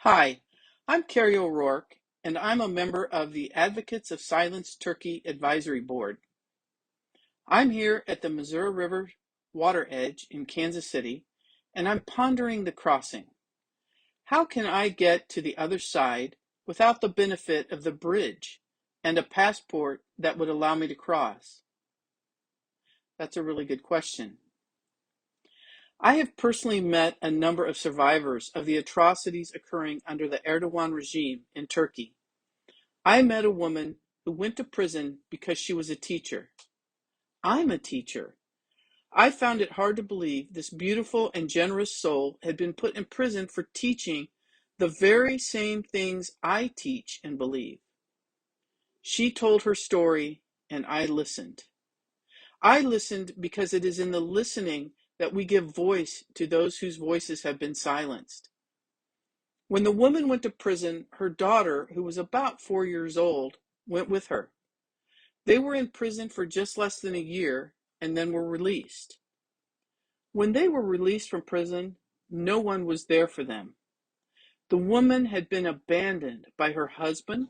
Hi, I'm Carrie O'Rourke, and I'm a member of the Advocates of Silenced Turkey Advisory Board. I'm here at the Missouri River water edge in Kansas City, and I'm pondering the crossing. How can I get to the other side without the benefit of the bridge and a passport that would allow me to cross? That's a really good question. I have personally met a number of survivors of the atrocities occurring under the Erdogan regime in Turkey. I met a woman who went to prison because she was a teacher. I'm a teacher. I found it hard to believe this beautiful and generous soul had been put in prison for teaching the very same things I teach and believe. She told her story, and I listened. I listened because it is in the listening that we give voice to those whose voices have been silenced. When the woman went to prison, her daughter, who was about 4 years old, went with her. They were in prison for just less than a year and then were released. When they were released from prison, no one was there for them. The woman had been abandoned by her husband,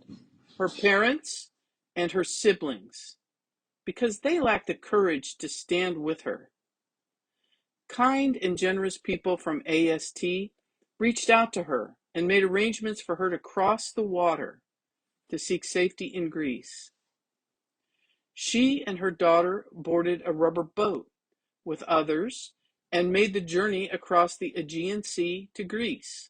her parents, and her siblings because they lacked the courage to stand with her. Kind and generous people from AST reached out to her and made arrangements for her to cross the water to seek safety in Greece. She and her daughter boarded a rubber boat with others and made the journey across the Aegean Sea to Greece.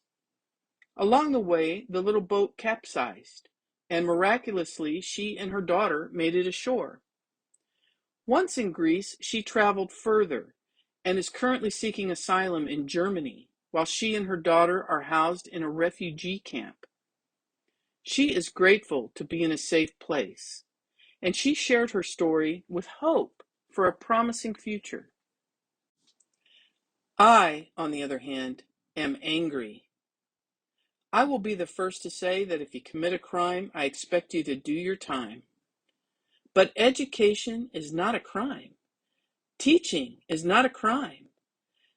Along the way, the little boat capsized, and miraculously, she and her daughter made it ashore. Once in Greece, she traveled further and is currently seeking asylum in Germany, while she and her daughter are housed in a refugee camp. She is grateful to be in a safe place, and she shared her story with hope for a promising future. I, on the other hand, am angry. I will be the first to say that if you commit a crime, I expect you to do your time. But education is not a crime. Teaching is not a crime.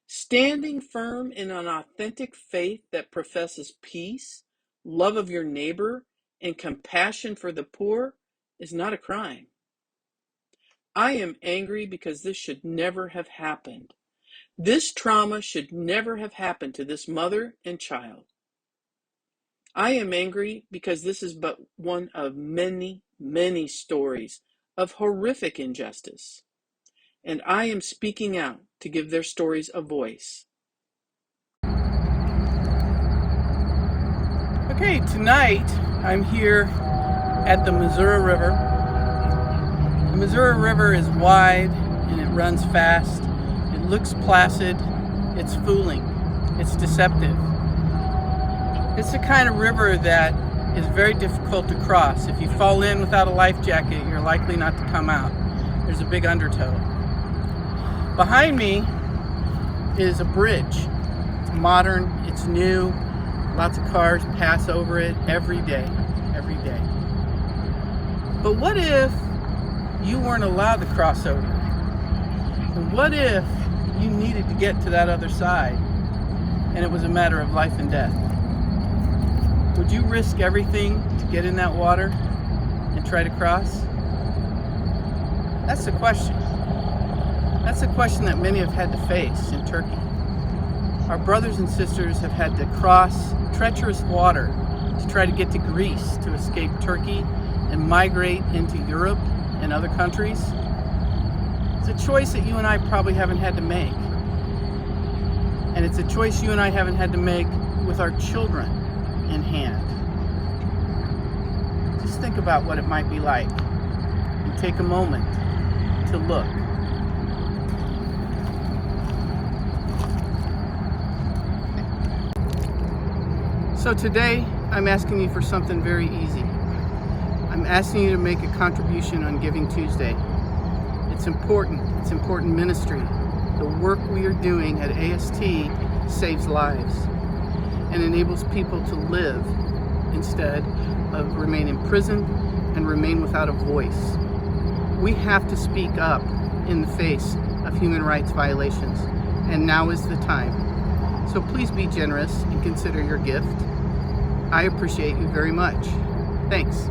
Standing firm in an authentic faith that professes peace, love of your neighbor, and compassion for the poor is not a crime. I am angry because this should never have happened. This trauma should never have happened to this mother and child. I am angry because this is but one of many, many stories of horrific injustice, and I am speaking out to give their stories a voice. Okay, tonight I'm here at the Missouri River. The Missouri River is wide and it runs fast. It looks placid. It's fooling. It's deceptive. It's the kind of river that is very difficult to cross. If you fall in without a life jacket, you're likely not to come out. There's a big undertow. Behind me is a bridge. It's modern, it's new. Lots of cars pass over it every day. But what if you weren't allowed to cross over? And what if you needed to get to that other side and it was a matter of life and death? Would you risk everything to get in that water and try to cross? That's the question. That's the question that many have had to face in Turkey. Our brothers and sisters have had to cross treacherous water to try to get to Greece to escape Turkey and migrate into Europe and other countries. It's a choice that you and I probably haven't had to make. And it's a choice you and I haven't had to make with our children in hand. Just think about what it might be like and take a moment to look. So today, I'm asking you for something very easy. I'm asking you to make a contribution on Giving Tuesday. It's important ministry. The work we are doing at AST saves lives and enables people to live instead of remain in prison and remain without a voice. We have to speak up in the face of human rights violations, and now is the time. So please be generous and consider your gift. I appreciate you very much. Thanks.